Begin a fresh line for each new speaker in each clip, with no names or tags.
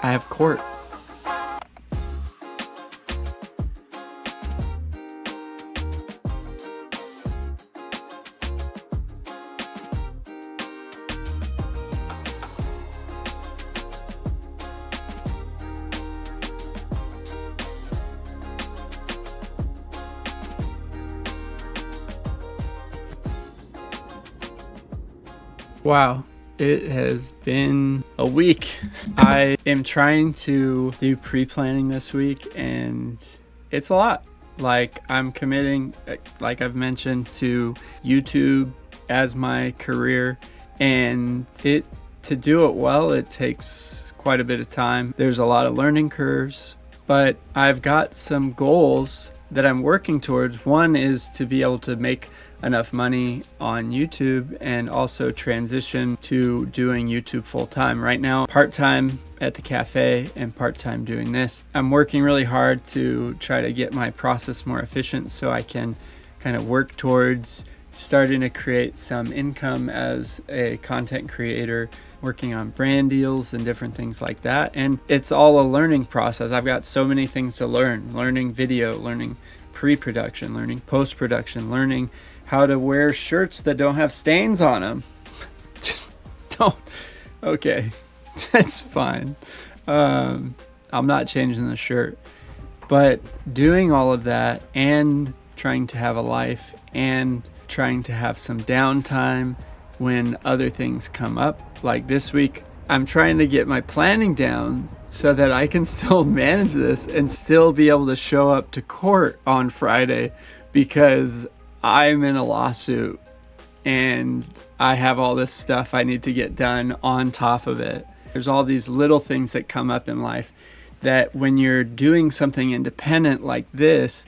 I have court. Wow, it has been a week. I am trying to do pre-planning this week, and it's a lot. Like, I'm committing, like I've mentioned, to YouTube as my career, and to do it well, it takes quite a bit of time. There's a lot of learning curves, but I've got some goals that I'm working towards. One is to be able to make enough money on YouTube and also transition to doing YouTube full-time. Right now, part-time at the cafe and part-time doing this. I'm working really hard to try to get my process more efficient so I can kind of work towards starting to create some income as a content creator, working on brand deals and different things like that. And it's all a learning process. I've got so many things to learning video, learning pre-production, learning post-production, learning how to wear shirts that don't have stains on them. Just don't. Okay, that's fine. I'm not changing the shirt, but doing all of that and trying to have a life and trying to have some downtime when other things come up. Like this week, I'm trying to get my planning down so that I can still manage this and still be able to show up to court on Friday, because I'm in a lawsuit and I have all this stuff I need to get done on top of it. There's all these little things that come up in life that when you're doing something independent like this,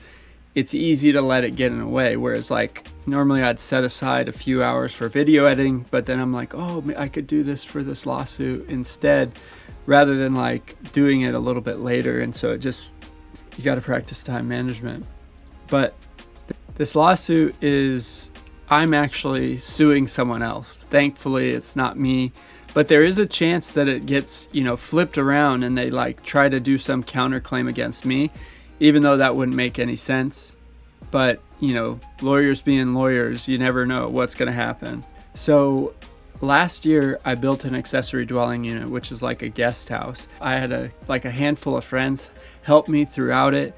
it's easy to let it get in the way. Whereas like normally I'd set aside a few hours for video editing, but then I'm like, oh, I could do this for this lawsuit instead, rather than like doing it a little bit later. And so you got to practice time management. But this lawsuit is, I'm actually suing someone else. Thankfully, it's not me, but there is a chance that it gets, flipped around and they like try to do some counterclaim against me, even though that wouldn't make any sense. But, lawyers being lawyers, you never know what's going to happen. So last year I built an accessory dwelling unit, which is like a guest house. I had a handful of friends help me throughout it.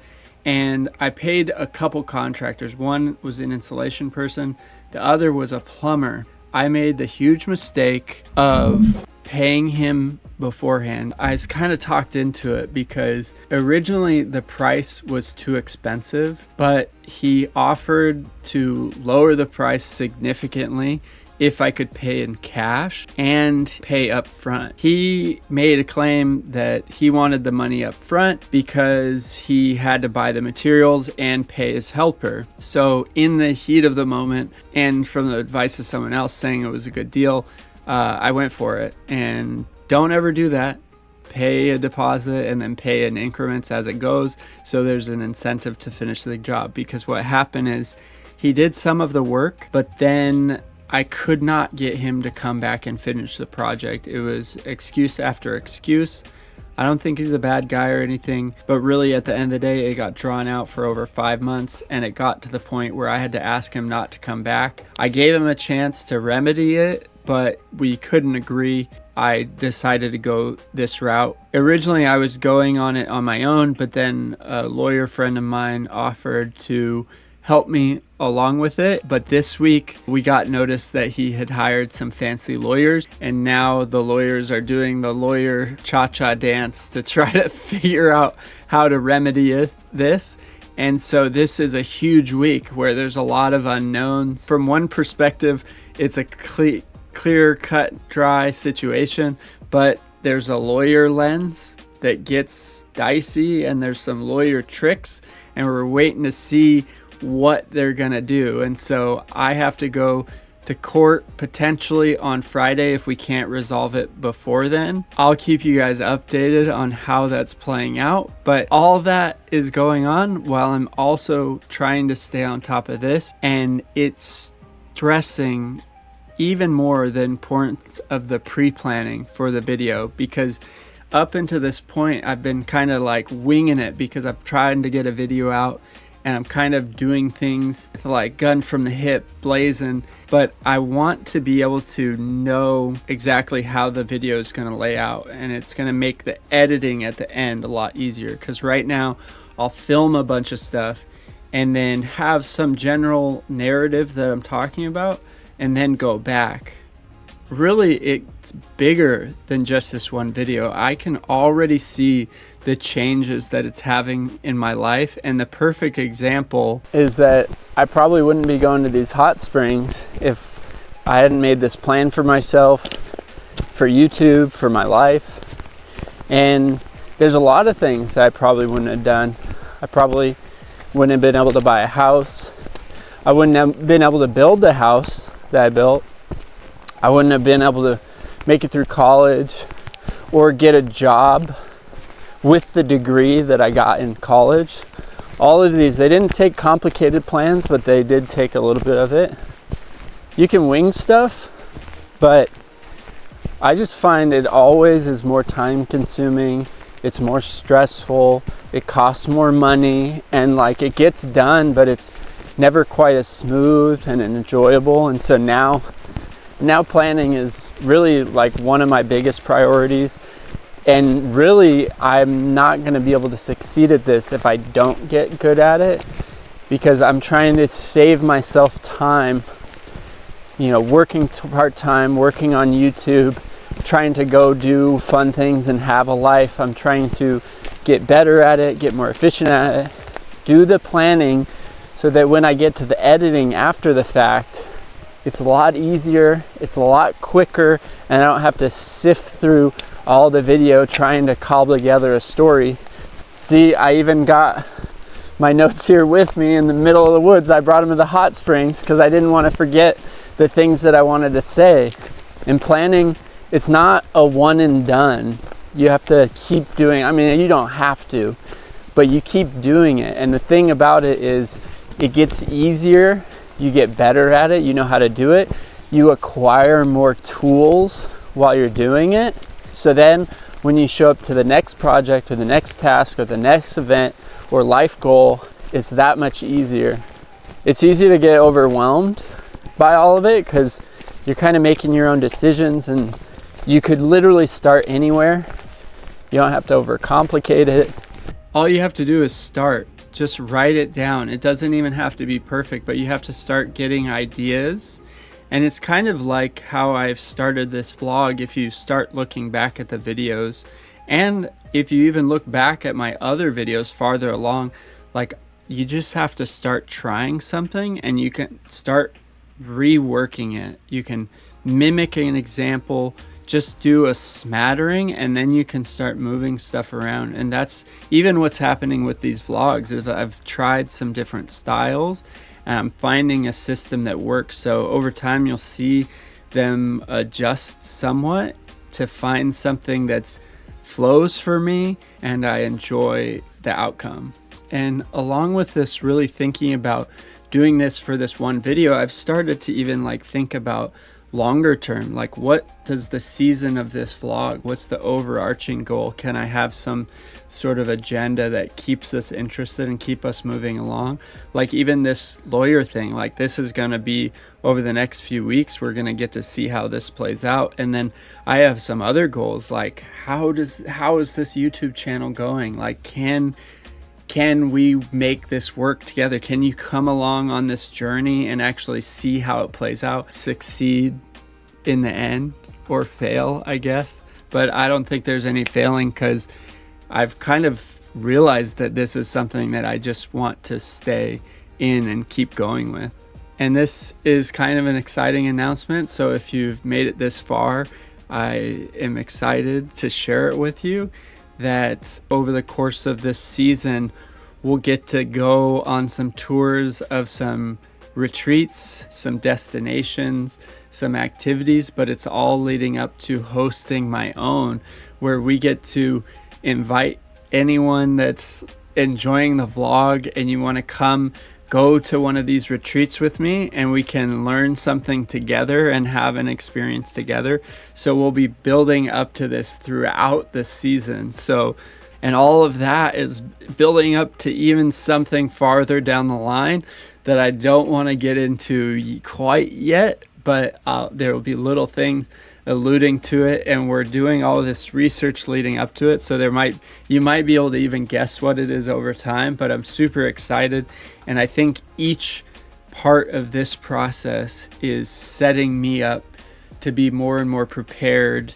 And I paid a couple contractors. One was an insulation person. The other was a plumber. I made the huge mistake of paying him beforehand. I was kind of talked into it because originally the price was too expensive, but he offered to lower the price significantly if I could pay in cash and pay up front. He made a claim that he wanted the money up front because he had to buy the materials and pay his helper. So in the heat of the moment, and from the advice of someone else saying it was a good deal, I went for it. And don't ever do that. Pay a deposit and then pay in increments as it goes, so there's an incentive to finish the job. Because what happened is he did some of the work, but then I could not get him to come back and finish the project. It was excuse after excuse. I don't think he's a bad guy or anything, but really at the end of the day, it got drawn out for over 5 months, and it got to the point where I had to ask him not to come back. I gave him a chance to remedy it, but we couldn't agree. I decided to go this route. Originally, I was going on it on my own, but then a lawyer friend of mine offered to help me along with it. But this week we got notice that he had hired some fancy lawyers, and now the lawyers are doing the lawyer cha-cha dance to try to figure out how to remedy this. And so this is a huge week where there's a lot of unknowns. From one perspective, it's a clear cut dry situation, but there's a lawyer lens that gets dicey, and there's some lawyer tricks, and we're waiting to see what they're gonna do. And so I have to go to court potentially on Friday if we can't resolve it before then. I'll keep you guys updated on how that's playing out, but all that is going on while I'm also trying to stay on top of this, and it's stressing even more the importance of the pre-planning for the video, because up until this point, I've been kind of like winging it because I'm trying to get a video out and I'm kind of doing things like gun from the hip, blazing. But I want to be able to know exactly how the video is going to lay out, and it's going to make the editing at the end a lot easier. Because right now I'll film a bunch of stuff and then have some general narrative that I'm talking about and then go back. Really, it's bigger than just this one video. I can already see the changes that it's having in my life, and the perfect example is that I probably wouldn't be going to these hot springs if I hadn't made this plan for myself, for YouTube, for my life. And there's a lot of things that I probably wouldn't have done. I probably wouldn't have been able to buy a house. I wouldn't have been able to build the house that I built. I wouldn't have been able to make it through college or get a job with the degree that I got in college. All of these, they didn't take complicated plans, but they did take a little bit of it. You can wing stuff, but I just find it always is more time consuming. It's more stressful. It costs more money, and like it gets done, but it's never quite as smooth and enjoyable. And so now planning is really like one of my biggest priorities. And really, I'm not going to be able to succeed at this if I don't get good at it, because I'm trying to save myself time, working part-time, working on YouTube, trying to go do fun things and have a life. I'm trying to get better at it, get more efficient at it, do the planning so that when I get to the editing after the fact, it's a lot easier, it's a lot quicker, and I don't have to sift through all the video trying to cobble together a story. See, I even got my notes here with me in the middle of the woods. I brought them to the hot springs because I didn't want to forget the things that I wanted to say. In planning, it's not a one and done. You have to keep doing, you don't have to, but you keep doing it. And the thing about it is it gets easier. You get better at it, you know how to do it, you acquire more tools while you're doing it. So then when you show up to the next project or the next task or the next event or life goal, it's that much easier. It's easy to get overwhelmed by all of it because you're kind of making your own decisions, and you could literally start anywhere. You don't have to overcomplicate it. All you have to do is start. Just write it down. It doesn't even have to be perfect, but you have to start getting ideas. And it's kind of like how I've started this vlog. If you start looking back at the videos, and if you even look back at my other videos farther along, like you just have to start trying something and you can start reworking it. You can mimic an example, just do a smattering, and then you can start moving stuff around. And that's even what's happening with these vlogs. Is I've tried some different styles and I'm finding a system that works. So over time you'll see them adjust somewhat to find something that's flows for me and I enjoy the outcome. And along with this, really thinking about doing this for this one video, I've started to even like think about longer term, like what does the season of this vlog, what's the overarching goal? Can I have some sort of agenda that keeps us interested and keep us moving along? Like even this lawyer thing, like this is going to be over the next few weeks, we're going to get to see how this plays out. And then I have some other goals, like how is this YouTube channel going? Like can we make this work together? Can you come along on this journey and actually see how it plays out, succeed in the end, or fail, I guess? But I don't think there's any failing because I've kind of realized that this is something that I just want to stay in and keep going with. And this is kind of an exciting announcement. So if you've made it this far, I am excited to share it with you that over the course of this season, we'll get to go on some tours of some retreats, some destinations, some activities, but it's all leading up to hosting my own, where we get to invite anyone that's enjoying the vlog and you want to come go to one of these retreats with me and we can learn something together and have an experience together. So we'll be building up to this throughout the season. So, and all of that is building up to even something farther down the line that I don't want to get into quite yet, but there will be little things alluding to it, and we're doing all of this research leading up to it, so you might be able to even guess what it is over time. But I'm super excited, and I think each part of this process is setting me up to be more and more prepared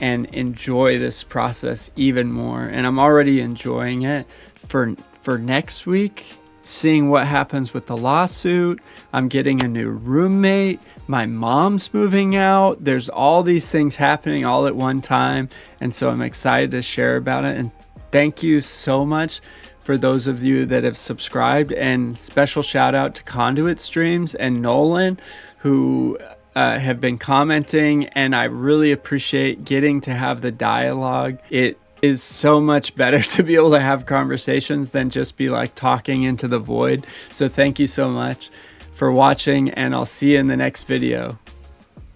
and enjoy this process even more. And I'm already enjoying it. For next week, seeing what happens with the lawsuit, I'm getting a new roommate, my mom's moving out, there's all these things happening all at one time, and so I'm excited to share about it. And thank you so much for those of you that have subscribed, and special shout out to Conduit Streams and Nolan, who have been commenting, and I really appreciate getting to have the dialogue. It is so much better to be able to have conversations than just be like talking into the void. So thank you so much for watching, and I'll see you in the next video.